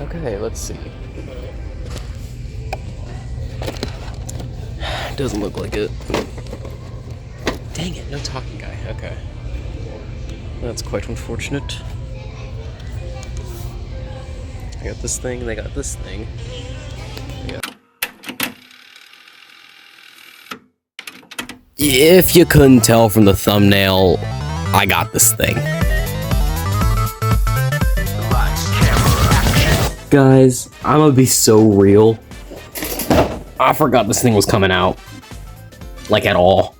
Okay, let's see. Doesn't look like it. Dang it, no talking guy. Okay. That's quite unfortunate. I got this thing, they got this thing. Yeah. If you couldn't tell from the thumbnail, I got this thing. Guys, I'm gonna be so real. I forgot this thing was coming out. Like, at all.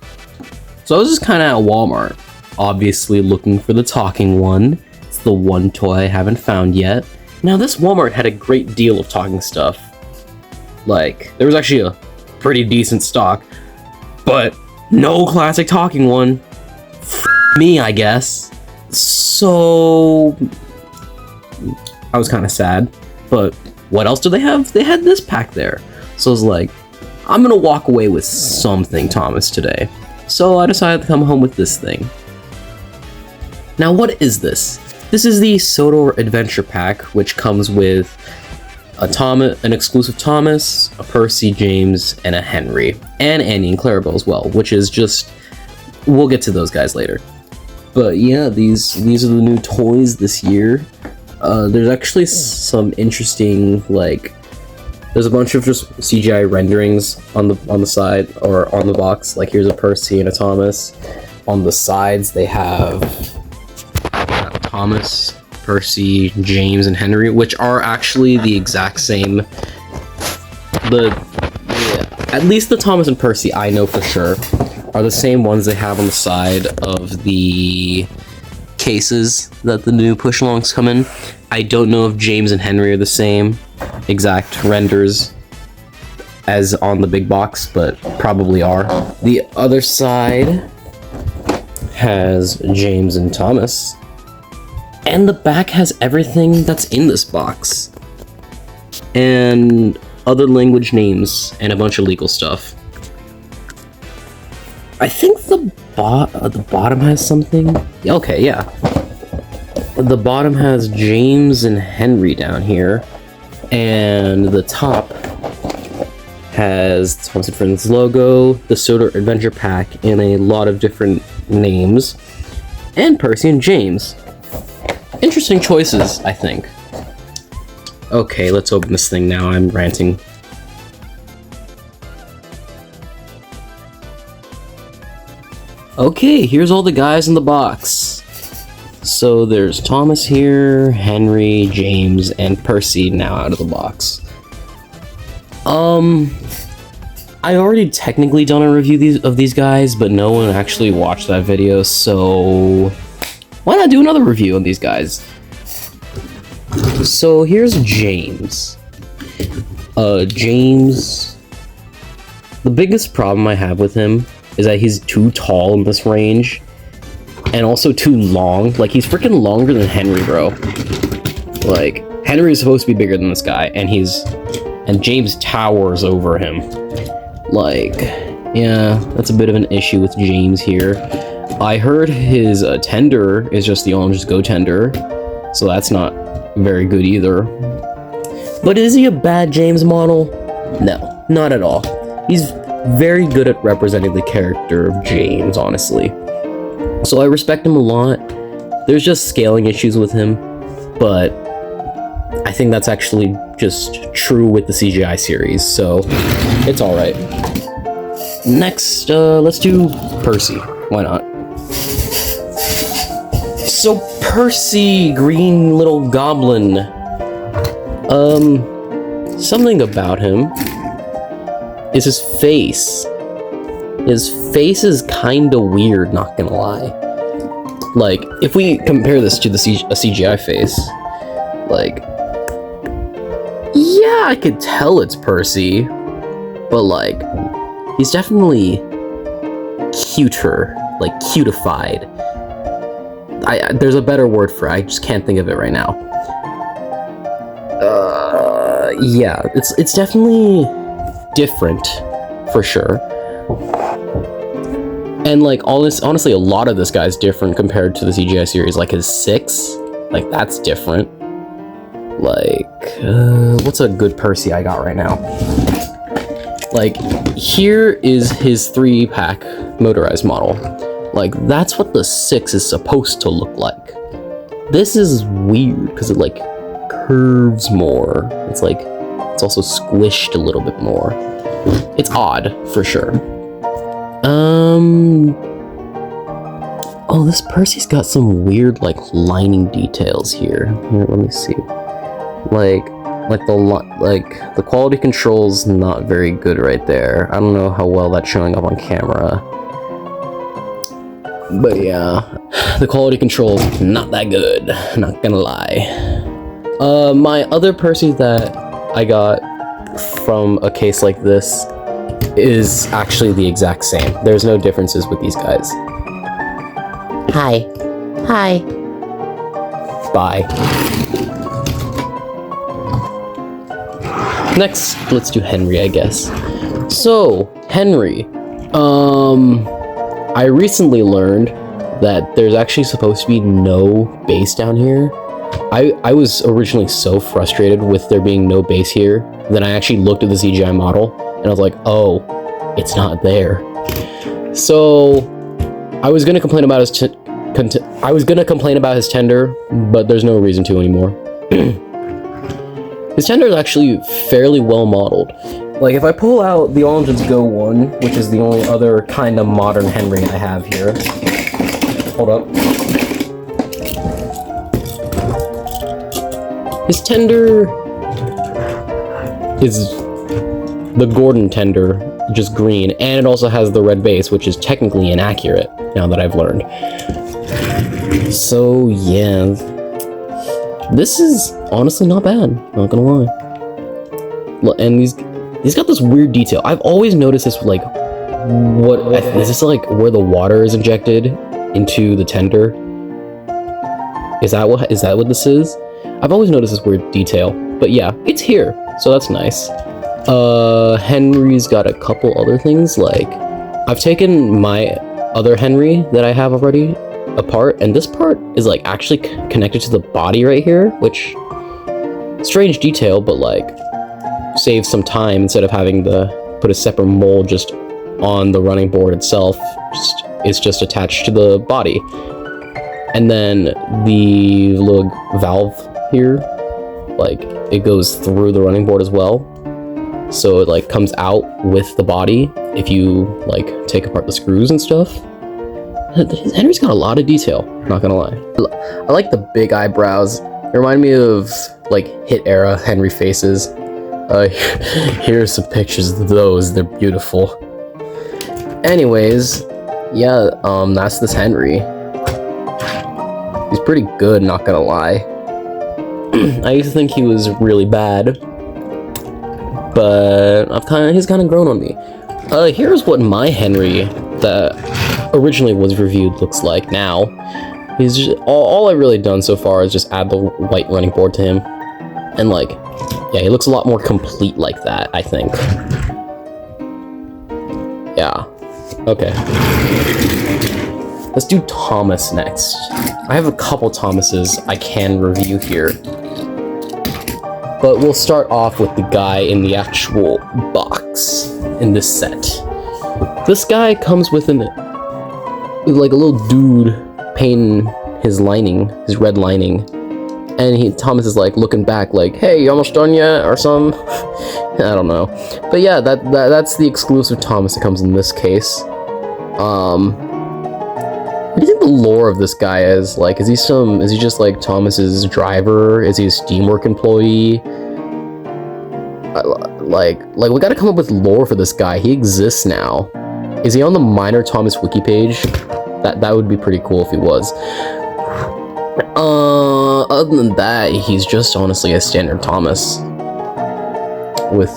So I was just kind of at Walmart, obviously looking for the talking one. It's the one toy I haven't found yet. Now, this Walmart had a great deal of talking stuff. Like, there was actually a pretty decent stock, but no classic talking one. Me, I guess. So I was kind of sad. But what else do they have? They had this pack there. So I was like, I'm gonna walk away with something, Thomas, today. So I decided to come home with this thing. Now, what is this? This is the Sodor Adventure Pack, which comes with an exclusive Thomas, a Percy, James, and a Henry. And Annie and Clarabelle as well, which is just... We'll get to those guys later. But yeah, these are the new toys this year. There's actually some interesting, like, there's a bunch of just CGI renderings on the side or on the box. Like, here's a Percy and a Thomas. On the sides, they have Thomas, Percy, James, and Henry, which are actually the exact same. At least the Thomas and Percy, I know for sure, are the same ones they have on the side of the cases that the new push-alongs come in. I don't know if James and Henry are the same exact renders as on the big box, but probably are. The other side has James and Thomas, and the back has everything that's in this box, and other language names, and a bunch of legal stuff. I think the bottom has something. Okay, yeah. The bottom has James and Henry down here, and the top has Thomas & Friends logo, the Sodor Adventure Pack, and a lot of different names, and Percy and James. Interesting choices, I think. Okay, let's open this thing now. I'm ranting. Okay, here's all the guys in the box. So there's Thomas here, Henry, James, and Percy now out of the box. I already technically done a review of these guys, but no one actually watched that video, so why not do another review on these guys? So here's James. James, the biggest problem I have with him is that he's too tall in this range, and also too long. Like, he's freaking longer than Henry, bro. Like, Henry is supposed to be bigger than this guy, and James towers over him. Like, yeah, that's a bit of an issue with James here. I heard his tender is just the Orange Go tender, so that's not very good either. But is he a bad James model? No, not at all. He's very good at representing the character of James, honestly. So I respect him a lot. There's just scaling issues with him, but I think that's actually just true with the CGI series, so it's alright. Next, let's do Percy. Why not? So Percy, green little goblin. Something about him is his face. His face is kinda weird, not gonna lie. Like, if we compare this to a CGI face, like, yeah, I could tell it's Percy, but like, he's definitely cuter, like cutified. There's a better word for it, I just can't think of it right now. Yeah, it's definitely different, for sure. And like, honestly, a lot of this guy's different compared to the CGI series. Like his 6, like that's different. Like, what's a good Percy I got right now? Like, here is his 3-pack motorized model. Like, that's what the 6 is supposed to look like. This is weird, because it, like, curves more. It's like, it's also squished a little bit more. It's odd, for sure. Oh, this Percy's got some weird, like, lining details here. Here, let me see. Like the quality control's not very good right there. I don't know how well that's showing up on camera. But yeah, the quality control's not that good, not gonna lie. My other Percy that I got from a case like this is actually the exact same. There's no differences with these guys. Hi. Hi. Bye. Next, let's do Henry, I guess. So, Henry. I recently learned that there's actually supposed to be no base down here. I was originally so frustrated with there being no base here, then I actually looked at the CGI model, and I was like, oh, it's not there. So, I was gonna complain about his tender, but there's no reason to anymore. His tender is actually fairly well modeled. Like, if I pull out the All Engines Go one, which is the only other kind of modern Henry I have here. Hold up. His tender is the Gordon tender, just green, and it also has the red base, which is technically inaccurate, now that I've learned. So, yeah. This is honestly not bad, not gonna lie. And he's got this weird detail. I've always noticed this, like, is this like where the water is injected into the tender? Is that what this is? I've always noticed this weird detail, but yeah, it's here, so that's nice. Henry's got a couple other things, like, I've taken my other Henry that I have already apart, and this part is like actually connected to the body right here, which strange detail, but like saves some time instead of having to put a separate mold just on the running board itself. It's just attached to the body, and then the little valve here, like, it goes through the running board as well, so it like comes out with the body if you like take apart the screws and stuff. Henry's got a lot of detail, not gonna lie. I like the big eyebrows. They remind me of, like, hit era Henry faces. Here's some pictures of those. They're beautiful. Anyways, yeah, that's this Henry. He's pretty good, not gonna lie. I used to think he was really bad, but he's kind of grown on me. Here's what my Henry that originally was reviewed looks like now. He's just, all I've really done so far is just add the white running board to him, and like, yeah, he looks a lot more complete like that, I think. Yeah. Okay. Let's do Thomas next. I have a couple Thomases I can review here, but we'll start off with the guy in the actual box in this set. This guy comes with like a little dude painting his lining, his red lining, and Thomas is like looking back like, hey, you almost done yet, or something. I don't know, but yeah, that's the exclusive Thomas that comes in this case. What do you think the lore of this guy is? Like, is he just like Thomas's driver? Is he a Steamwork employee? Like we gotta come up with lore for this guy. He exists now. Is he on the Minor Thomas wiki page? That would be pretty cool if he was. Other than that, he's just honestly a standard Thomas. With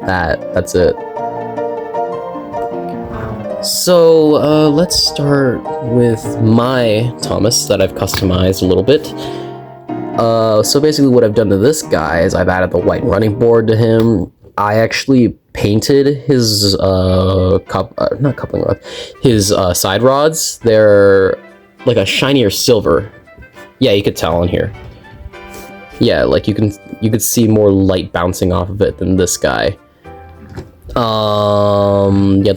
that's it. So, let's start with my Thomas that I've customized a little bit. So basically what I've done to this guy is I've added the white running board to him. I actually painted his, his side rods. They're like a shinier silver. Yeah, you could tell in here. Yeah, like you could see more light bouncing off of it than this guy. Yeah,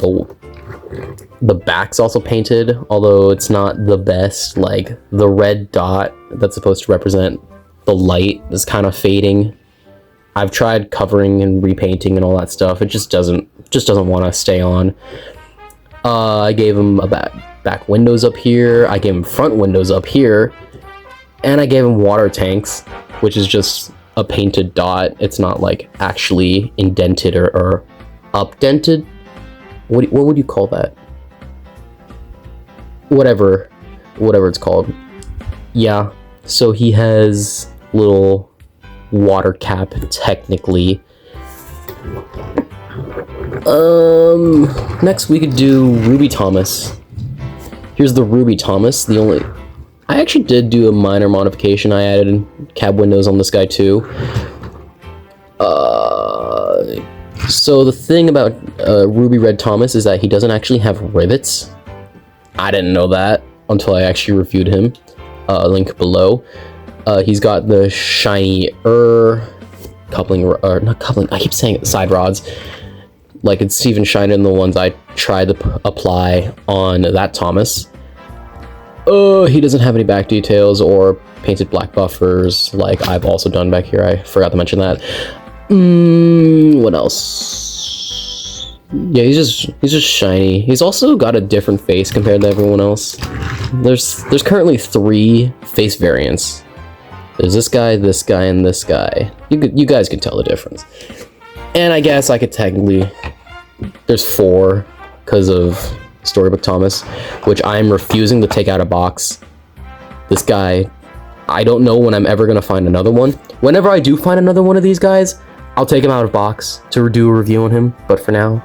the back's also painted, although it's not the best. Like the red dot that's supposed to represent the light is kind of fading. I've tried covering and repainting and all that stuff. It just doesn't want to stay on. I gave him a back windows up here. I gave him front windows up here, and I gave him water tanks, which is just a painted dot. It's not like actually indented or updented. What would you call that? Whatever it's called. Yeah. So he has little water cap technically. Next we could do Ruby Thomas. Here's the Ruby Thomas. I actually did do a minor modification. I added cab windows on this guy too. So the thing about Ruby Red Thomas is that he doesn't actually have rivets. I didn't know that until I actually reviewed him. Link below. He's got the shiny coupling, or not coupling, I keep saying it, side rods. Like it's even shinier than the ones I tried to apply on that Thomas. He doesn't have any back details or painted black buffers like I've also done back here. I forgot to mention that. What else? Yeah, he's just shiny. He's also got a different face compared to everyone else. There's currently 3 face variants. There's this guy, and this guy. You guys can tell the difference. And I guess I could technically... There's 4 because of Storybook Thomas, which I'm refusing to take out of box. This guy, I don't know when I'm ever going to find another one. Whenever I do find another one of these guys, I'll take him out of box to do a review on him. But for now,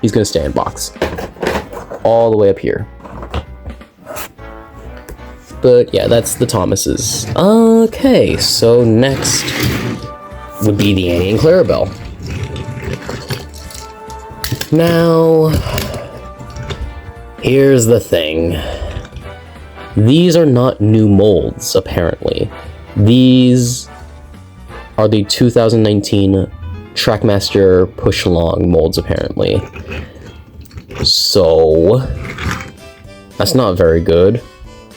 he's going to stay in box. All the way up here. But yeah, that's the Thomases. Okay, so next would be the Annie and Clarabelle. Now, here's the thing. These are not new molds, apparently. These are the 2019 Trackmaster push-along molds, apparently. So, that's not very good.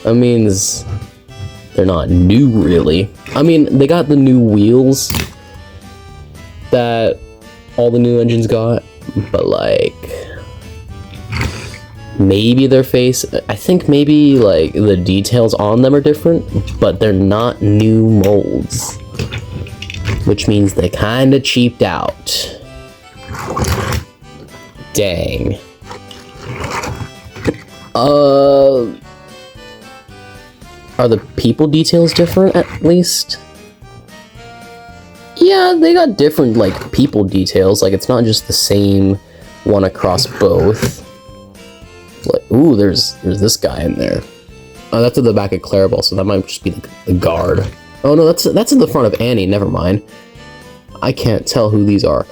That means they're not new, really. I mean, they got the new wheels that all the new engines got, but like, maybe their face, I think maybe like the details on them are different, but they're not new molds, which means they kind of cheaped out. Dang. Are the people details different, at least? Yeah, they got different, like, people details. Like, it's not just the same one across both. Like, ooh, there's this guy in there. Oh, that's at the back of Clarabelle, so that might just be the guard. Oh, no, that's in the front of Annie. Never mind. I can't tell who these are.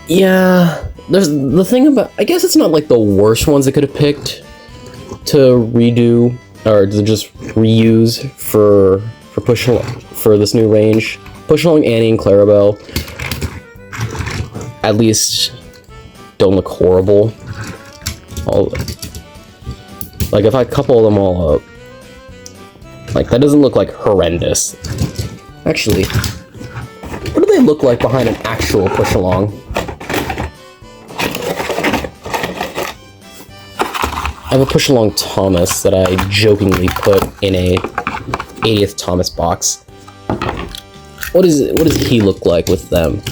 Yeah, there's the thing about... I guess it's not, like, the worst ones they could have picked to redo... or to just reuse for push for this new range. Push along Annie and Clarabelle at least don't look horrible. Like if I couple them all up, like that doesn't look like horrendous. Actually, what do they look like behind an actual push along? I have a push-along Thomas that I jokingly put in a 80th Thomas box. What does he look like with them?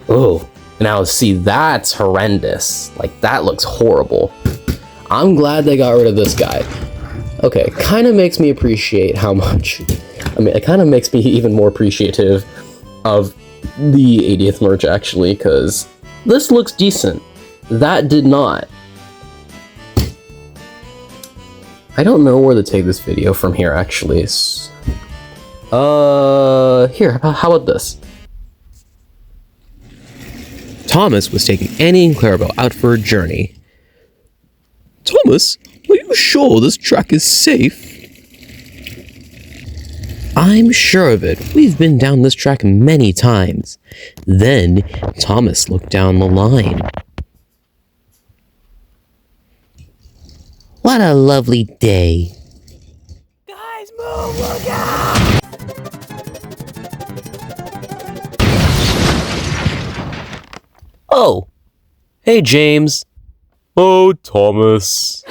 Oh, now see, that's horrendous. Like, that looks horrible. I'm glad they got rid of this guy. Okay, kind of makes me appreciate how much... I mean, it kind of makes me even more appreciative of the 80th merch, actually, because this looks decent. That did not. I don't know where to take this video from here, actually. Here, how about this? Thomas was taking Annie and Clarabelle out for a journey. Thomas, are you sure this track is safe? I'm sure of it. We've been down this track many times. Then Thomas looked down the line. What a lovely day. Guys, move! Look out! Oh. Hey, James. Oh, Thomas.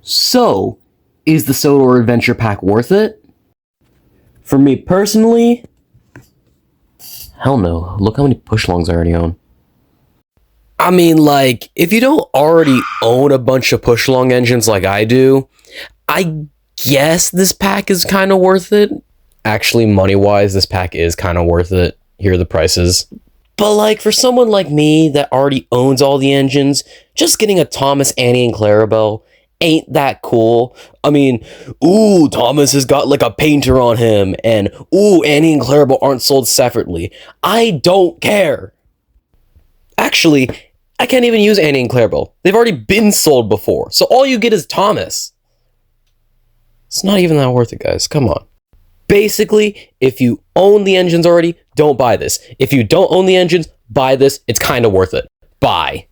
So, is the Sodor Adventure Pack worth it? For me personally, hell no. Look how many push-longs I already own. I mean, like, if you don't already own a bunch of push-long engines like I do, I guess this pack is kind of worth it. Actually, money-wise, this pack is kind of worth it. Here are the prices. But, like, for someone like me that already owns all the engines, just getting a Thomas, Annie, and Clarabelle ain't that cool. I mean, ooh, Thomas has got like a painter on him, and ooh, Annie and Clarabelle aren't sold separately. I don't care. Actually, I can't even use Annie and Clarabelle. They've already been sold before, so all you get is Thomas. It's not even that worth it, guys. Come on. Basically, if you own the engines already, don't buy this. If you don't own the engines, buy this. It's kind of worth it. Bye.